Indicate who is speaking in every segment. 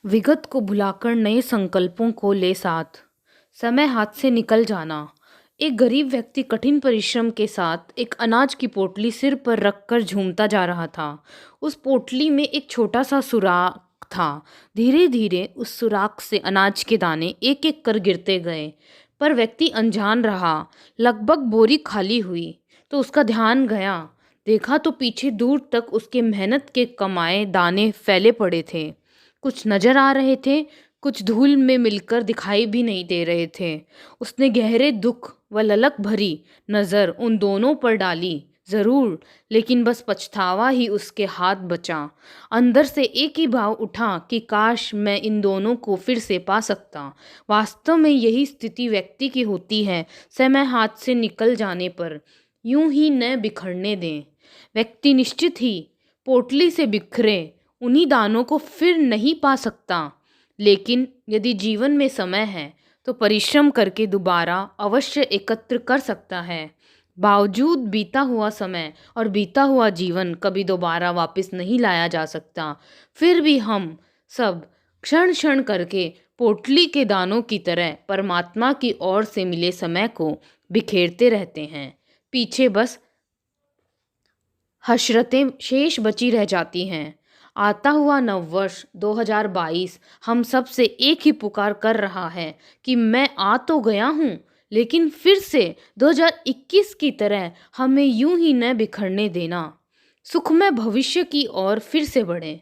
Speaker 1: विगत को भुलाकर नए संकल्पों को ले साथ। समय हाथ से निकल जाना। एक गरीब व्यक्ति कठिन परिश्रम के साथ एक अनाज की पोटली सिर पर रखकर झूमता जा रहा था। उस पोटली में एक छोटा सा सुराख था। धीरे धीरे उस सुराख से अनाज के दाने एक एक कर गिरते गए, पर व्यक्ति अनजान रहा। लगभग बोरी खाली हुई तो उसका ध्यान गया। देखा तो पीछे दूर तक उसके मेहनत के कमाए दाने फैले पड़े थे। कुछ नजर आ रहे थे, कुछ धूल में मिलकर दिखाई भी नहीं दे रहे थे। उसने गहरे दुख व ललक भरी नज़र उन दोनों पर डाली, जरूर, लेकिन बस पछतावा ही उसके हाथ बचा। अंदर से एक ही भाव उठा कि काश मैं इन दोनों को फिर से पा सकता। वास्तव में यही स्थिति व्यक्ति की होती है। समय हाथ से निकल जाने पर यूं ही न बिखरने दें। व्यक्ति निश्चित ही पोटली से बिखरे उन्हीं दानों को फिर नहीं पा सकता, लेकिन यदि जीवन में समय है तो परिश्रम करके दोबारा अवश्य एकत्र कर सकता है। बावजूद बीता हुआ समय और बीता हुआ जीवन कभी दोबारा वापस नहीं लाया जा सकता। फिर भी हम सब क्षण क्षण करके पोटली के दानों की तरह परमात्मा की ओर से मिले समय को बिखेरते रहते हैं। पीछे बस हसरतें शेष बची रह जाती हैं। आता हुआ नववर्ष 2022 हम सब से एक ही पुकार कर रहा है कि मैं आ तो गया हूँ, लेकिन फिर से 2021 की तरह हमें यूं ही न बिखरने देना। सुखमय भविष्य की ओर फिर से बढ़ें।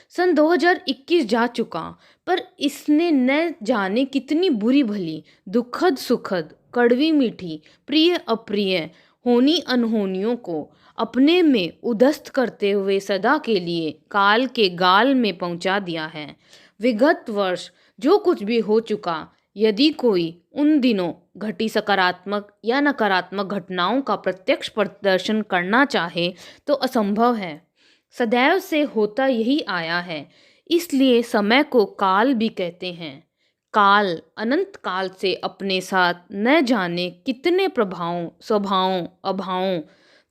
Speaker 1: सन 2021 जा चुका, पर इसने न जाने कितनी बुरी भली, दुखद सुखद, कड़वी मीठी, प्रिय अप्रिय, होनी अनहोनियों को अपने में उदस्त करते हुए सदा के लिए काल के गाल में पहुंचा दिया है। विगत वर्ष जो कुछ भी हो चुका, यदि कोई उन दिनों घटी सकारात्मक या नकारात्मक घटनाओं का प्रत्यक्ष प्रदर्शन करना चाहे तो असंभव है। सदैव से होता यही आया है, इसलिए समय को काल भी कहते हैं। काल अनंत काल से अपने साथ न जाने कितने प्रभावों, स्वभावों, अभावों,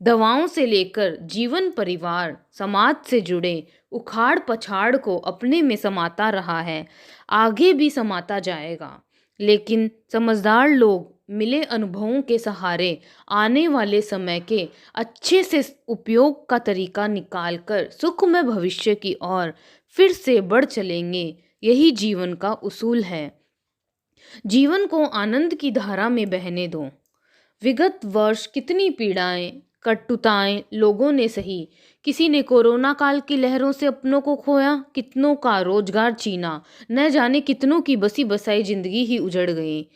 Speaker 1: दवाओं से लेकर जीवन, परिवार, समाज से जुड़े उखाड़ पछाड़ को अपने में समाता रहा है, आगे भी समाता जाएगा। लेकिन समझदार लोग मिले अनुभवों के सहारे आने वाले समय के अच्छे से उपयोग का तरीका निकालकर सुखमय भविष्य की ओर फिर से बढ़ चलेंगे। यही जीवन का उसूल है। जीवन को आनंद की धारा में बहने दो। विगत वर्ष कितनी पीड़ाएं, कटुताएं लोगों ने सही। किसी ने कोरोना काल की लहरों से अपनों को खोया, कितनों का रोजगार छीना, न जाने कितनों की बसी बसाई जिंदगी ही उजड़ गई।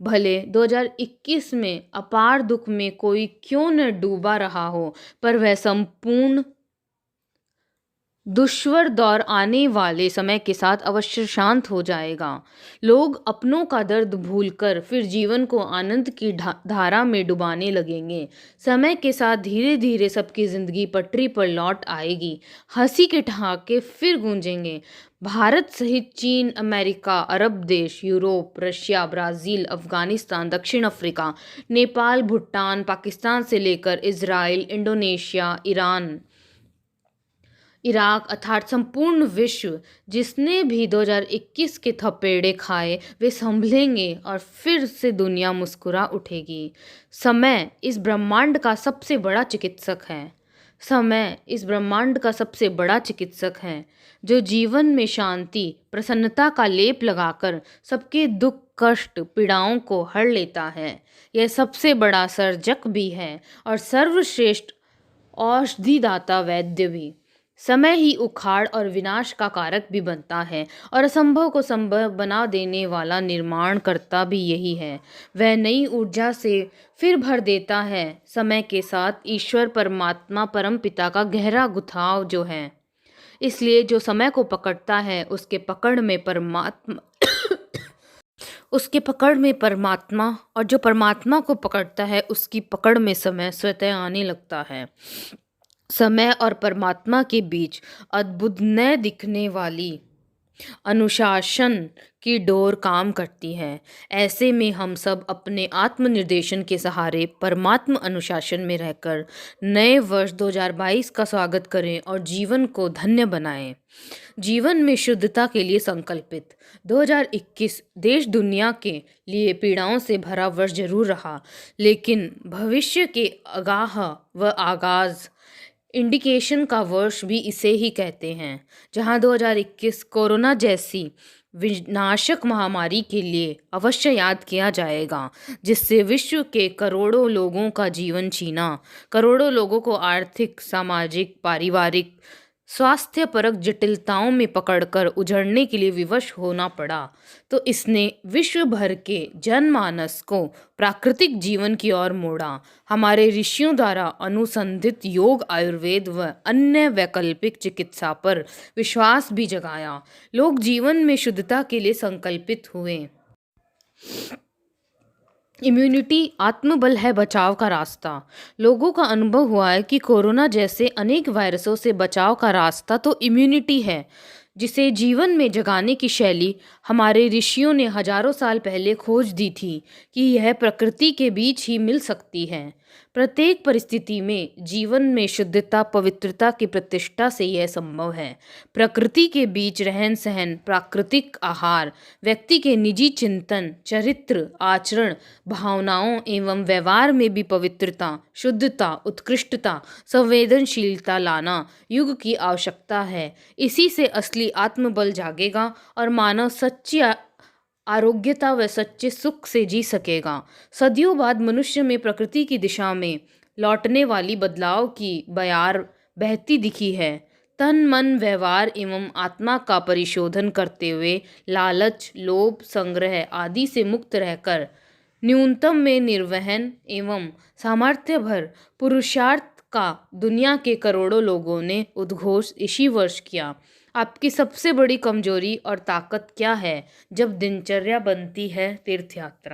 Speaker 1: भले 2021 में अपार दुख में कोई क्यों न डूबा रहा हो, पर वह संपूर्ण दुश्वर दौर आने वाले समय के साथ अवश्य शांत हो जाएगा। लोग अपनों का दर्द भूलकर फिर जीवन को आनंद की धारा में डुबाने लगेंगे। समय के साथ धीरे धीरे सबकी जिंदगी पटरी पर लौट आएगी। हंसी के ठहाके फिर गूंजेंगे। भारत सहित चीन, अमेरिका, अरब देश, यूरोप, रशिया, ब्राज़ील, अफगानिस्तान, दक्षिण अफ्रीका, नेपाल, भूटान, पाकिस्तान से लेकर इजराइल, इंडोनेशिया, ईरान, इराक अर्थात संपूर्ण विश्व जिसने भी 2021 के थपेड़े खाए, वे संभलेंगे और फिर से दुनिया मुस्कुरा उठेगी। समय इस ब्रह्मांड का सबसे बड़ा चिकित्सक है। समय इस ब्रह्मांड का सबसे बड़ा चिकित्सक है, जो जीवन में शांति, प्रसन्नता का लेप लगाकर सबके दुख, कष्ट, पीड़ाओं को हर लेता है। यह सबसे बड़ा सर्जक भी है और सर्वश्रेष्ठ औषधिदाता वैद्य भी। समय ही उखाड़ और विनाश का कारक भी बनता है और असंभव को संभव बना देने वाला निर्माण करता भी यही है। वह नई ऊर्जा से फिर भर देता है समय के साथ ईश्वर परमात्मा परम पिता का गहरा गुथाव जो है। इसलिए जो समय को पकड़ता है उसके पकड़ में परमात्मा और जो परमात्मा को पकड़ता है उसकी पकड़ में समय स्वतः आने लगता है। समय और परमात्मा के बीच अद्भुत न दिखने वाली अनुशासन की डोर काम करती है। ऐसे में हम सब अपने आत्मनिर्देशन के सहारे परमात्म अनुशासन में रहकर नए वर्ष 2022 का स्वागत करें और जीवन को धन्य बनाएं। जीवन में शुद्धता के लिए संकल्पित 2021 देश दुनिया के लिए पीड़ाओं से भरा वर्ष जरूर रहा, लेकिन भविष्य के आगाह व आगाज इंडिकेशन का वर्ष भी इसे ही कहते हैं, जहां 2021 कोरोना जैसी विनाशक महामारी के लिए अवश्य याद किया जाएगा, जिससे विश्व के करोड़ों लोगों का जीवन छीना, करोड़ों लोगों को आर्थिक, सामाजिक, पारिवारिक, स्वास्थ्यपरक जटिलताओं में पकड़कर उजड़ने के लिए विवश होना पड़ा। तो इसने विश्व भर के जनमानस को प्राकृतिक जीवन की ओर मोड़ा। हमारे ऋषियों द्वारा अनुसंधित योग, आयुर्वेद व अन्य वैकल्पिक चिकित्सा पर विश्वास भी जगाया। लोग जीवन में शुद्धता के लिए संकल्पित हुए। इम्यूनिटी आत्मबल है बचाव का रास्ता। लोगों का अनुभव हुआ है कि कोरोना जैसे अनेक वायरसों से बचाव का रास्ता तो इम्यूनिटी है, जिसे जीवन में जगाने की शैली हमारे ऋषियों ने हजारों साल पहले खोज दी थी कि यह प्रकृति के बीच ही मिल सकती है। प्रत्येक परिस्थिति में जीवन में शुद्धता, पवित्रता की प्रतिष्ठा से यह संभव है। प्रकृति के बीच रहन सहन, प्राकृतिक आहार, व्यक्ति के निजी चिंतन, चरित्र, आचरण, भावनाओं एवं व्यवहार में भी पवित्रता, शुद्धता, उत्कृष्टता, संवेदनशीलता लाना युग की आवश्यकता है। इसी से असली आत्मबल जागेगा और मानव सच्ची आरोग्यता व सच्चे सुख से जी सकेगा। सदियों बाद मनुष्य में प्रकृति की दिशा में लौटने वाली बदलाव की बयार बहती दिखी है। तन, मन, व्यवहार एवं आत्मा का परिशोधन करते हुए लालच, लोभ, संग्रह आदि से मुक्त रहकर न्यूनतम में निर्वहन एवं सामर्थ्य भर पुरुषार्थ का दुनिया के करोड़ों लोगों ने उद्घोष इसी वर्ष किया। आपकी सबसे बड़ी कमजोरी और ताकत क्या है? जब दिनचर्या बनती है तीर्थयात्रा।